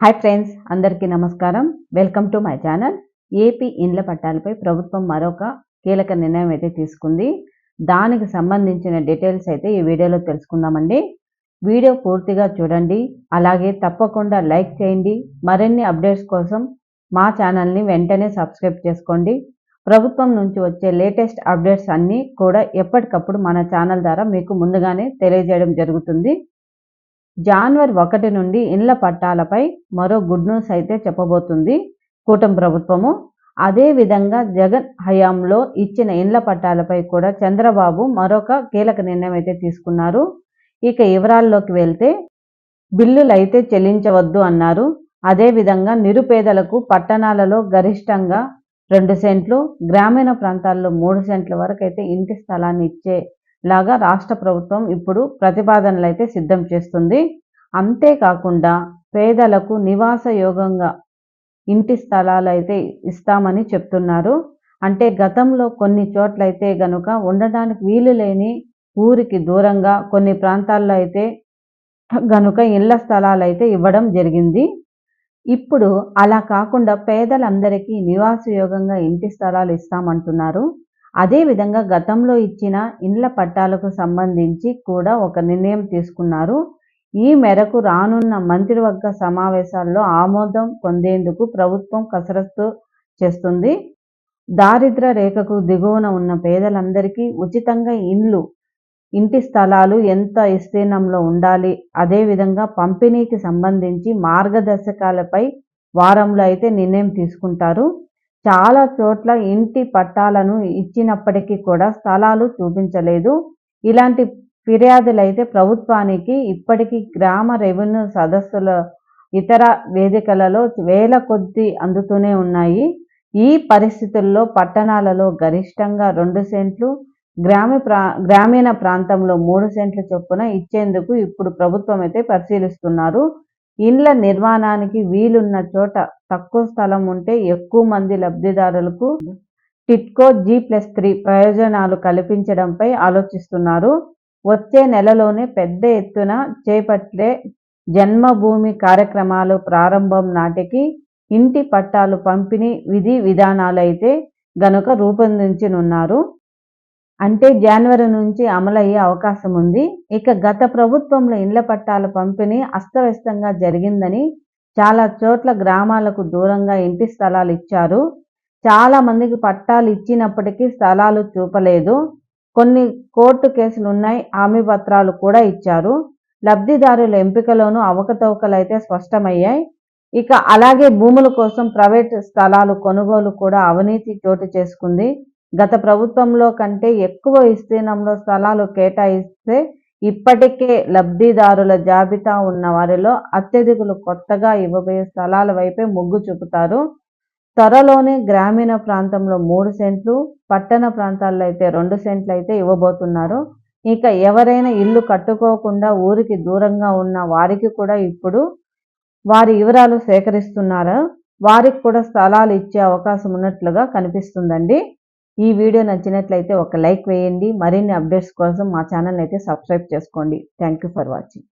Hi friends, అందరికీ నమస్కారం. Welcome to my channel. AP ఇండ్ల పట్టాలపై ప్రభుత్వం మరొక కీలక నిర్ణయం అయితే తీసుకుంది. దానికి సంబంధించిన డీటెయిల్స్ అయితే ఈ వీడియోలో తెలుసుకుందామండి. వీడియో పూర్తిగా చూడండి, అలాగే తప్పకుండా లైక్ చేయండి. మరిన్ని అప్డేట్స్ కోసం మా ఛానల్ని వెంటనే సబ్స్క్రైబ్ చేసుకోండి. ప్రభుత్వం నుంచి వచ్చే లేటెస్ట్ అప్డేట్స్ అన్నీ కూడా ఎప్పటికప్పుడు మన ఛానల్ ద్వారా మీకు ముందుగానే తెలియజేయడం జరుగుతుంది. జనవరి 1 నుండి ఇండ్ల పట్టాలపై మరో గుడ్ న్యూస్ అయితే చెప్పబోతుంది కూటమి ప్రభుత్వము. అదేవిధంగా జగన్ హయాంలో ఇచ్చిన ఇండ్ల పట్టాలపై కూడా చంద్రబాబు మరొక కీలక నిర్ణయం అయితే తీసుకున్నారు. ఇక వివరాల్లోకి వెళ్తే, బిల్లులు అయితే చెల్లించవద్దు అన్నారు. అదేవిధంగా నిరుపేదలకు పట్టణాలలో గరిష్టంగా 2 సెంట్లు, గ్రామీణ ప్రాంతాల్లో 3 సెంట్ల వరకు అయితే ఇంటి స్థలాన్ని ఇచ్చేలాగా రాష్ట్ర ప్రభుత్వం ఇప్పుడు ప్రతిపాదనలు అయితే సిద్ధం చేస్తుంది. అంతేకాకుండా పేదలకు నివాస యోగంగా ఇంటి స్థలాలు అయితే ఇస్తామని చెప్తున్నారు. అంటే గతంలో కొన్ని చోట్లయితే గనుక ఉండడానికి వీలు లేని ఊరికి దూరంగా కొన్ని ప్రాంతాల్లో అయితే గనుక ఇళ్ల స్థలాలు అయితే ఇవ్వడం జరిగింది. ఇప్పుడు అలా కాకుండా పేదలందరికీ నివాసయోగంగా ఇంటి స్థలాలు ఇస్తామంటున్నారు. అదేవిధంగా గతంలో ఇచ్చిన ఇండ్ల పట్టాలకు సంబంధించి కూడా ఒక నిర్ణయం తీసుకున్నారు. ఈ మేరకు రానున్న మంత్రివర్గ సమావేశాల్లో ఆమోదం పొందేందుకు ప్రభుత్వం కసరత్తు చేస్తుంది. దారిద్ర్య రేఖకు దిగువన ఉన్న పేదలందరికీ ఉచితంగా ఇంటి స్థలాలు ఎంత విస్తీర్ణంలో ఉండాలి, అదేవిధంగా పంపిణీకి సంబంధించి మార్గదర్శకాలపై వారంలో అయితే నిర్ణయం తీసుకుంటారు. చాలా చోట్ల ఇంటి పట్టాలను ఇచ్చినప్పటికీ కూడా స్థలాలు చూపించలేదు. ఇలాంటి ఫిర్యాదులు అయితే ప్రభుత్వానికి ఇప్పటికీ గ్రామ రెవెన్యూ సదస్సుల ఇతర వేదికలలో వేల కొద్దీ అందుతూనే ఉన్నాయి. ఈ పరిస్థితుల్లో పట్టణాలలో గరిష్టంగా 2 సెంట్లు, గ్రామీణ ప్రాంతంలో 3 సెంట్ల చొప్పున ఇచ్చేందుకు ఇప్పుడు ప్రభుత్వం అయితే పరిశీలిస్తున్నారు. ఇండ్ల నిర్మాణానికి వీలున్న చోట తక్కువ స్థలం ఉంటే ఎక్కువ మంది లబ్ధిదారులకు టిట్కో G+3 ప్రయోజనాలు కల్పించడంపై ఆలోచిస్తున్నారు. వచ్చే నెలలోనే పెద్ద ఎత్తున చేపట్టే జన్మభూమి కార్యక్రమాలు ప్రారంభం నాటికి ఇంటి పట్టాలు పంపిణీ విధి విధానాలు అయితే గనుక రూపొందించనున్నారు. అంటే జనవరి నుంచి అమలయ్యే అవకాశం ఉంది. ఇక గత ప్రభుత్వంలో ఇండ్ల పట్టాల పంపిణీ అస్తవ్యస్తంగా జరిగిందని, చాలా చోట్ల గ్రామాలకు దూరంగా ఇంటి స్థలాలు ఇచ్చారు. చాలా మందికి పట్టాలు ఇచ్చినప్పటికీ స్థలాలు చూపలేదు. కొన్ని కోర్టు కేసులు ఉన్నాయి, హామీ పత్రాలు కూడా ఇచ్చారు. లబ్ధిదారుల ఎంపికలోనూ అవకతవకలు అయితే స్పష్టమయ్యాయి. ఇక అలాగే భూముల కోసం ప్రైవేట్ స్థలాలు కొనుగోలు కూడా అవినీతి చోటు చేసుకుంది. గత ప్రభుత్వంలో కంటే ఎక్కువ విస్తీర్ణంలో స్థలాలు కేటాయిస్తే ఇప్పటికే లబ్ధిదారుల జాబితా ఉన్న వారిలో అత్యధికులు కొత్తగా ఇవ్వబోయే స్థలాల వైపే మొగ్గు చూపుతారు. త్వరలోనే గ్రామీణ ప్రాంతంలో 3 సెంట్లు, పట్టణ ప్రాంతాల్లో అయితే 2 సెంట్లు అయితే ఇవ్వబోతున్నారు. ఇక ఎవరైనా ఇల్లు కట్టుకోకుండా ఊరికి దూరంగా ఉన్న వారికి కూడా ఇప్పుడు వారి వివరాలు సేకరిస్తున్నారో వారికి కూడా స్థలాలు ఇచ్చే అవకాశం ఉన్నట్లుగా కనిపిస్తుందండి. ఈ వీడియో నచ్చినట్లయితే ఒక లైక్ వేయండి. మరిన్ని అప్డేట్స్ కోసం మా ఛానల్ అయితే సబ్స్క్రైబ్ చేసుకోండి. Thank you for watching.